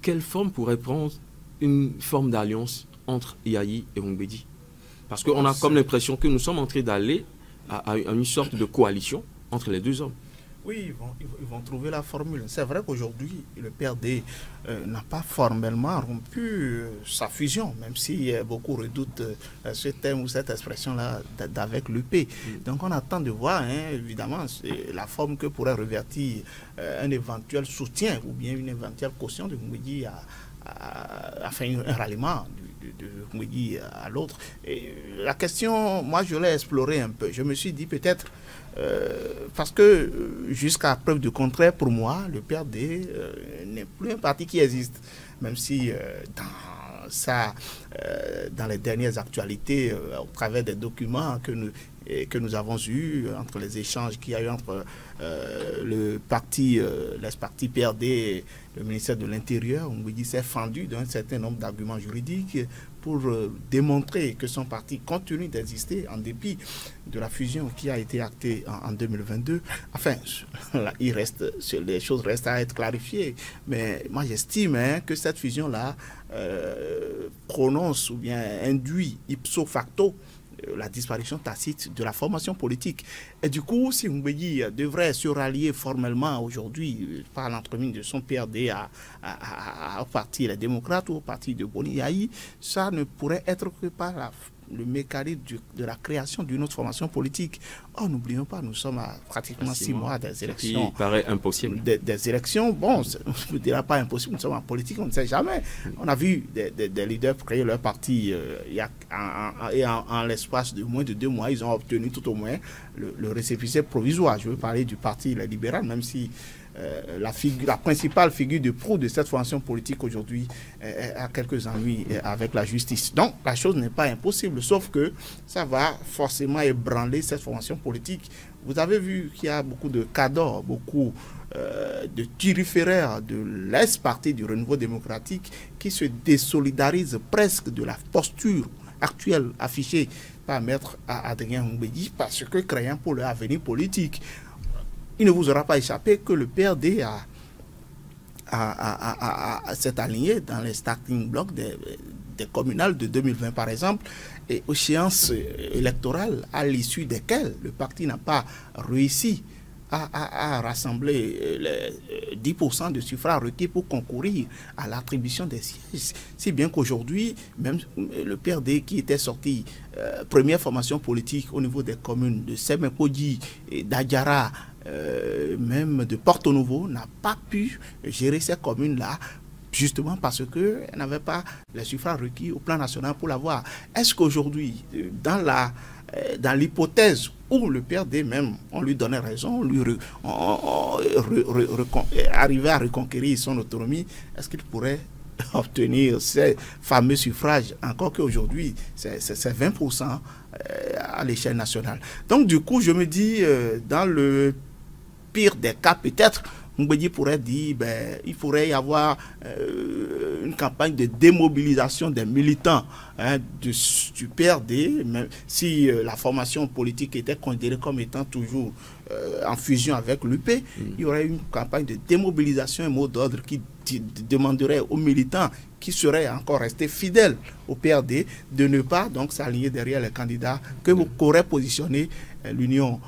quelle forme pourrait prendre une forme d'alliance entre Yayi et Humbedi? Parce qu'on a comme l'impression que nous sommes en train d'aller à une sorte de coalition entre les deux hommes. Oui, ils vont trouver la formule. C'est vrai qu'aujourd'hui, le PRD n'a pas formellement rompu sa fusion, même si beaucoup redoutent ce terme ou cette expression-là d'avec l'UP. Donc on attend de voir, hein, évidemment, la forme que pourrait revêtir un éventuel soutien ou bien une éventuelle caution de Humbedi à faire un ralliement de Humbedi à l'autre. La question, moi je l'ai explorée un peu. Je me suis dit peut-être, parce que jusqu'à preuve du contraire, pour moi, le PRD n'est plus un parti qui existe. Même si dans les dernières actualités, au travers des documents que nous avons eus, entre les échanges qu'il y a eu entre l'ex-parti PRD et le ministère de l'Intérieur, Humbedi s'est fendu d'un certain nombre d'arguments juridiques pour démontrer que son parti continue d'exister en dépit de la fusion qui a été actée en 2022. Enfin, là, les choses restent à être clarifiées. Mais moi, j'estime que cette fusion-là prononce ou bien induit ipso facto la disparition tacite de la formation politique. Et du coup, si Humbedi devrait se rallier formellement aujourd'hui par l'entremise de son PRD au parti Les Démocrates ou au parti de Boni Yayi, ça ne pourrait être que par le mécanisme de la création d'une autre formation politique. Oh, n'oublions pas, nous sommes à pratiquement 6 mois des élections. Il paraît impossible. Des élections, bon, on ne dira pas impossible, nous sommes en politique, on ne sait jamais. On a vu des leaders créer leur parti et en l'espace de moins de 2 mois, ils ont obtenu tout au moins le récépissé provisoire. Je veux parler du parti Les Libéraux, même si la principale figure de proue de cette formation politique aujourd'hui a quelques ennuis avec la justice. Donc, la chose n'est pas impossible, sauf que ça va forcément ébranler cette formation politique. Vous avez vu qu'il y a beaucoup de cadors, beaucoup de turiféraires de l'ex-parti du Renouveau démocratique qui se désolidarisent presque de la posture actuelle affichée par Maître Adrien Humbedi parce que craignant pour leur avenir politique. Il ne vous aura pas échappé que le PRD s'est aligné dans les starting blocks des communales de 2020 par exemple, et aux échéances électorales à l'issue desquelles le parti n'a pas réussi à rassembler les 10% de suffrages requis pour concourir à l'attribution des sièges. Si bien qu'aujourd'hui, même le PRD qui était sorti première formation politique au niveau des communes de Semekodji et d'Adjara, même de Porto Novo, n'a pas pu gérer ces communes-là, justement parce qu'elle n'avait pas les suffrages requis au plan national pour l'avoir. Est-ce qu'aujourd'hui, dans l'hypothèse où le PRD même, on lui donnait raison, arrivait à reconquérir son autonomie, est-ce qu'il pourrait obtenir ces fameux suffrages, encore qu'aujourd'hui, c'est 20% à l'échelle nationale. Donc du coup, je me dis, dans le pire des cas, peut-être, Humbedi pourrait dire, il pourrait y avoir une campagne de démobilisation des militants du PRD, même si la formation politique était considérée comme étant toujours en fusion avec l'UP, il y aurait une campagne de démobilisation, un mot d'ordre qui demanderait aux militants qui seraient encore restés fidèles au PRD de ne pas donc s'aligner derrière les candidats qu'aurait positionné l'Union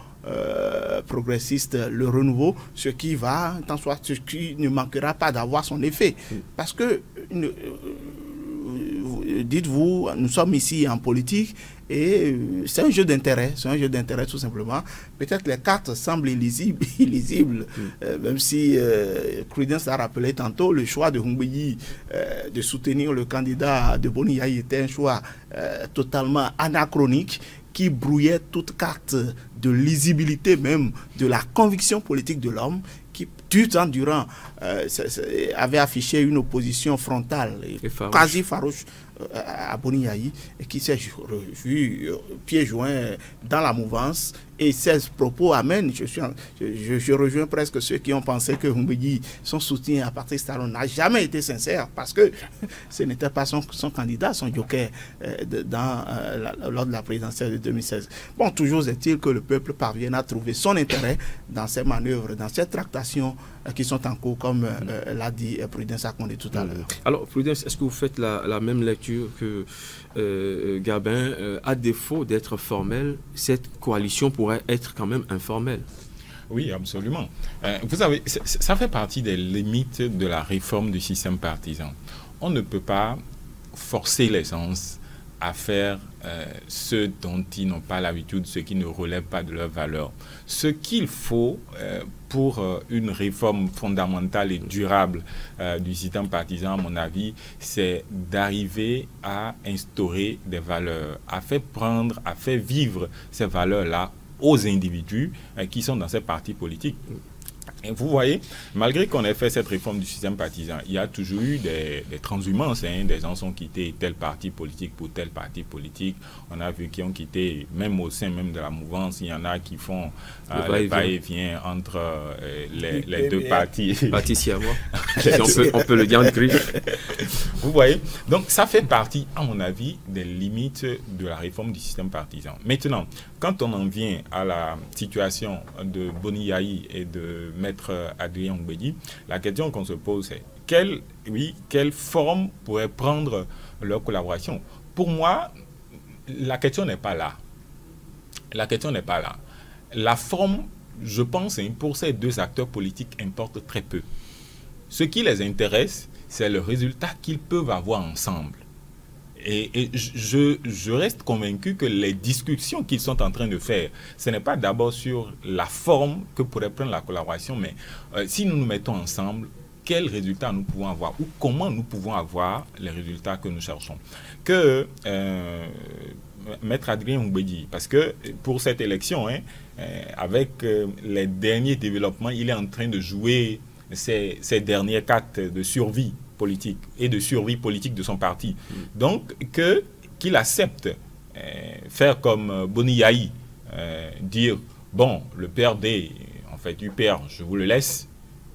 progressiste, le renouveau, ce qui ne manquera pas d'avoir son effet. Parce que, dites-vous, nous sommes ici en politique et c'est un jeu d'intérêt, tout simplement. Peut-être les cartes semblent illisibles, même si Prudence a rappelé tantôt le choix de Humbedi de soutenir le candidat de Boni Yayi était un choix totalement anachronique, qui brouillait toute carte de lisibilité même de la conviction politique de l'homme, qui tout en durant avait affiché une opposition frontale et quasi farouche à Boni Yayi, et qui s'est vu pieds joints dans la mouvance. Et ces propos amènent, je rejoins presque ceux qui ont pensé que Humbedi, son soutien à Patrice Talon n'a jamais été sincère, parce que ce n'était pas son candidat, son joker lors de la présidentielle de 2016. Bon, toujours est-il que le peuple parvient à trouver son intérêt dans ces manœuvres, dans cette tractation qui sont en cours, comme l'a dit Prudence Akondé tout à l'heure. Alors, Prudence, est-ce que vous faites la même lecture que Gabin? À défaut d'être formelle, cette coalition pourrait être quand même informelle? Oui, absolument. Vous savez, ça fait partie des limites de la réforme du système partisan. On ne peut pas forcer les gens à faire ce dont ils n'ont pas l'habitude, ce qui ne relève pas de leurs valeurs. Ce qu'il faut pour une réforme fondamentale et durable du système partisan, à mon avis, c'est d'arriver à instaurer des valeurs, à faire vivre ces valeurs-là aux individus qui sont dans ces partis politiques. Et vous voyez, malgré qu'on ait fait cette réforme du système partisan, il y a toujours eu des transhumances. Des gens ont quitté tel parti politique pour tel parti politique. On a vu qui ont quitté, même au sein même de la mouvance, il y en a qui font le va-et-vient entre les deux partis. Parti à moi. on peut le dire en griffe. Vous voyez, donc ça fait partie, à mon avis, des limites de la réforme du système partisan. Maintenant, quand on en vient à la situation de Boni Yayi et de Maître Adrien Ongbedi, la question qu'on se pose, c'est quelle forme pourrait prendre leur collaboration? Pour moi, la question n'est pas là. La question n'est pas là. La forme, je pense, pour ces deux acteurs politiques importe très peu. Ce qui les intéresse, c'est le résultat qu'ils peuvent avoir ensemble. Et je reste convaincu que les discussions qu'ils sont en train de faire, ce n'est pas d'abord sur la forme que pourrait prendre la collaboration, mais si nous nous mettons ensemble, quels résultats nous pouvons avoir ou comment nous pouvons avoir les résultats que nous cherchons. Que Maître Adrien Ongbedi, parce que pour cette élection, avec les derniers développements, il est en train de jouer ces dernières cartes de survie politique et de survie politique de son parti. Donc, qu'il accepte faire comme Boni Yayi, dire, bon, le PRD, en fait, UPR, je vous le laisse,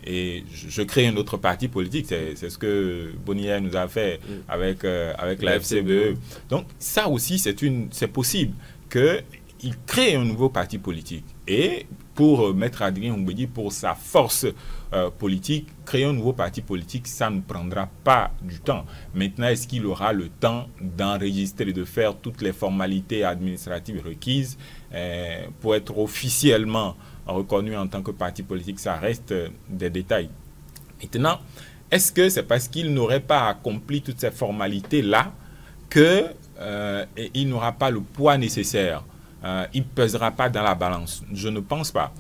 et je crée un autre parti politique. C'est ce que Boni Yayi nous a fait avec la FCBE. Donc, ça aussi, c'est possible qu'il crée un nouveau parti politique. Et pour Maître Adrien Ongbedi, pour sa force politique, créer un nouveau parti politique, ça ne prendra pas du temps. Maintenant, est-ce qu'il aura le temps d'enregistrer et de faire toutes les formalités administratives requises pour être officiellement reconnu en tant que parti politique? Ça reste des détails. Maintenant, est-ce que c'est parce qu'il n'aurait pas accompli toutes ces formalités-là qu'il n'aura pas le poids nécessaire? Il ne pèsera pas dans la balance. Je ne pense pas.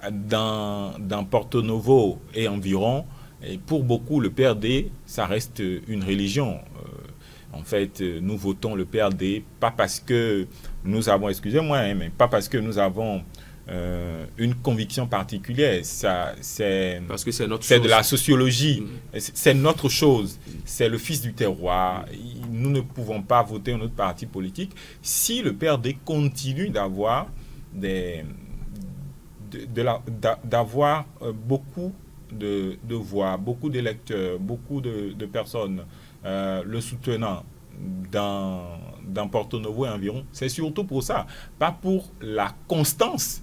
Dans Porto Novo et environ, et pour beaucoup, le PRD, ça reste une religion. En fait, nous votons le PRD, pas parce que nous avons, excusez-moi, mais pas parce que nous avons une conviction particulière. C'est de la sociologie. C'est notre chose. C'est le fils du terroir. Nous ne pouvons pas voter un autre parti politique si le PRD continue d'avoir beaucoup de voix, beaucoup d'électeurs, beaucoup de personnes le soutenant dans Porto Novo et environ. C'est surtout pour ça, pas pour la constance